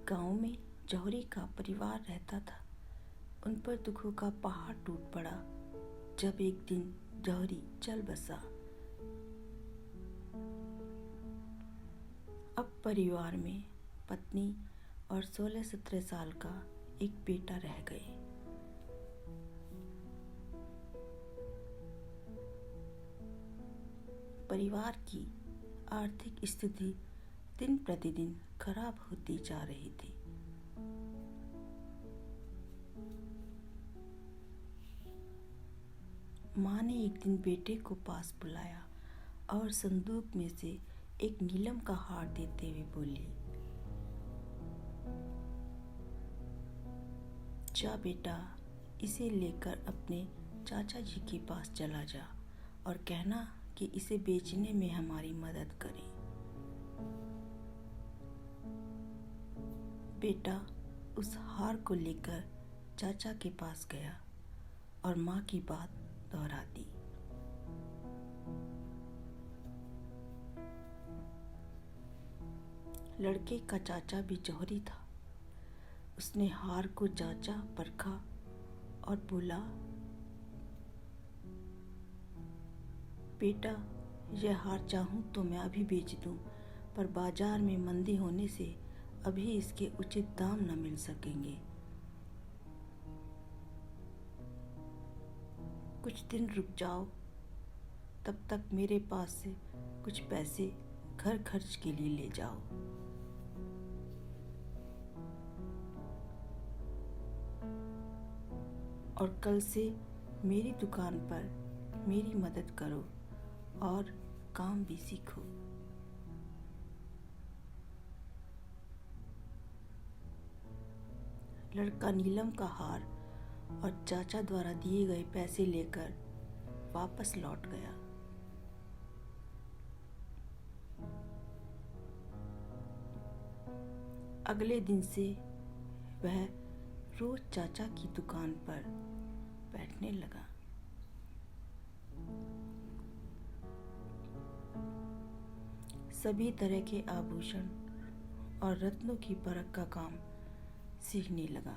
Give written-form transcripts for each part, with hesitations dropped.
गांव में जौहरी का परिवार रहता था। उन पर दुखों का पहाड़ टूट पड़ा जब एक दिन जौहरी चल बसा। अब परिवार में पत्नी और 16-17 साल का एक बेटा रह गए। परिवार की आर्थिक स्थिति दिन प्रतिदिन खराब होती जा रही थी। माँ ने एक दिन बेटे को पास बुलाया और संदूक में से एक नीलम का हार देते हुए बोली, जा बेटा, इसे लेकर अपने चाचा जी के पास चला जा और कहना कि इसे बेचने में हमारी मदद करें। बेटा उस हार को लेकर चाचा के पास गया और माँ की बात दोहरा दी। लड़के का चाचा भी जौहरी था। उसने हार को जांचा परखा और बोला, बेटा, यह हार चाहूं तो मैं अभी बेच दूं, पर बाजार में मंदी होने से अभी इसके उचित दाम न मिल सकेंगे। कुछ दिन रुक जाओ, तब तक मेरे पास से कुछ पैसे घर खर्च के लिए ले जाओ। और कल से मेरी दुकान पर मेरी मदद करो और काम भी सीखो। लड़का नीलम का हार और चाचा द्वारा दिए गए पैसे लेकर वापस लौट गया। अगले दिन से वह रोज चाचा की दुकान पर बैठने लगा। सभी तरह के आभूषण और रत्नों की परख का काम सीखने लगा।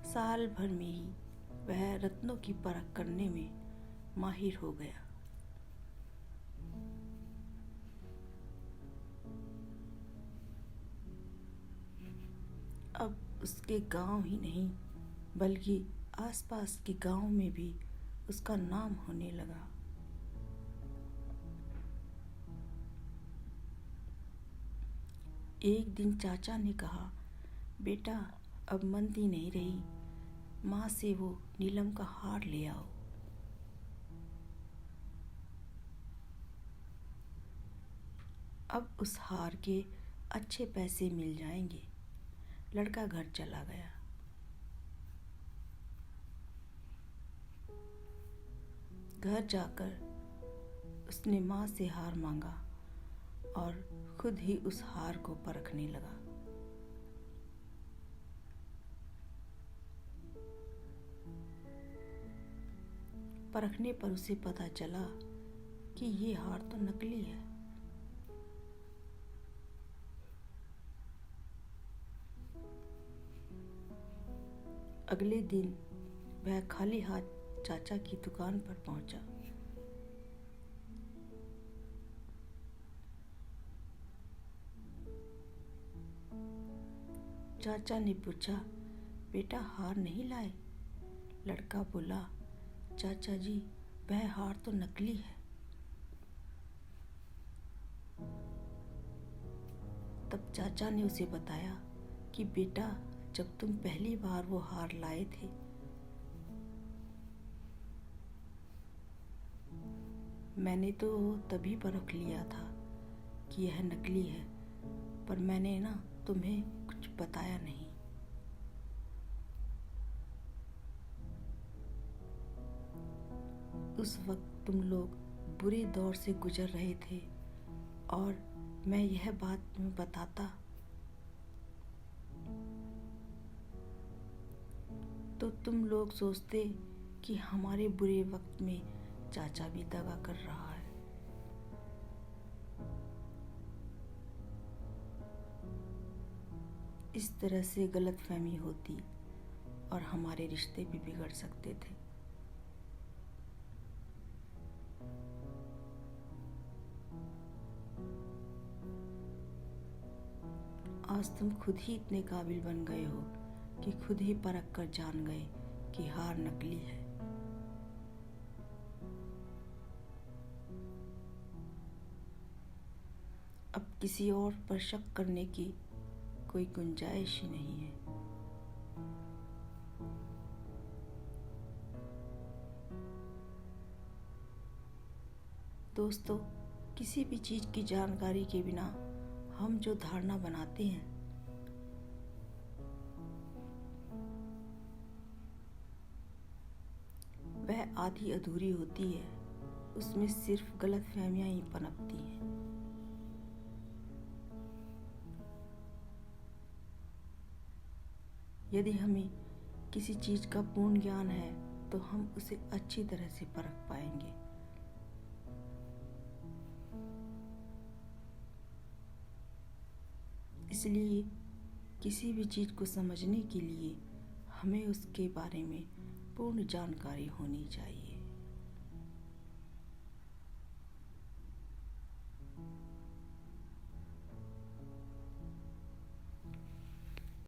साल भर में ही वह रत्नों की परख करने में माहिर हो गया। अब उसके गांव ही नहीं बल्कि आसपास के गांव में भी उसका नाम होने लगा। एक दिन चाचा ने कहा, बेटा, अब मंदी नहीं रही, माँ से वो नीलम का हार ले आओ। अब उस हार के अच्छे पैसे मिल जाएंगे। लड़का घर चला गया। घर जाकर उसने माँ से हार मांगा और खुद ही उस हार को परखने लगा। परखने पर उसे पता चला कि ये हार तो नकली है। अगले दिन वह खाली हाथ चाचा की दुकान पर पहुंचा। चाचा ने पूछा, बेटा, हार नहीं लाए? लड़का बोला, चाचा जी, वह हार तो नकली है। तब चाचा ने उसे बताया कि बेटा, जब तुम पहली बार वो हार लाए थे, मैंने तो तभी परख लिया था कि यह नकली है, पर मैंने तुम्हें कुछ बताया नहीं। उस वक्त तुम लोग बुरे दौर से गुजर रहे थे और मैं यह बात तुम्हें बताता तो तुम लोग सोचते कि हमारे बुरे वक्त में चाचा भी दगा कर रहा है। इस तरह से गलतफहमी होती और हमारे रिश्ते भी बिगड़ सकते थे। आज तुम खुद ही इतने काबिल बन गए हो कि खुद ही परख कर जान गए कि हार नकली है। अब किसी और पर शक करने की कोई गुंजाइश ही नहीं है। दोस्तों, किसी भी चीज की जानकारी के बिना हम जो धारणा बनाते हैं वह आधी अधूरी होती है। उसमें सिर्फ गलतफहमियां ही पनपती हैं। यदि हमें किसी चीज का पूर्ण ज्ञान है तो हम उसे अच्छी तरह से परख पाएंगे। इसलिए किसी भी चीज को समझने के लिए हमें उसके बारे में पूर्ण जानकारी होनी चाहिए।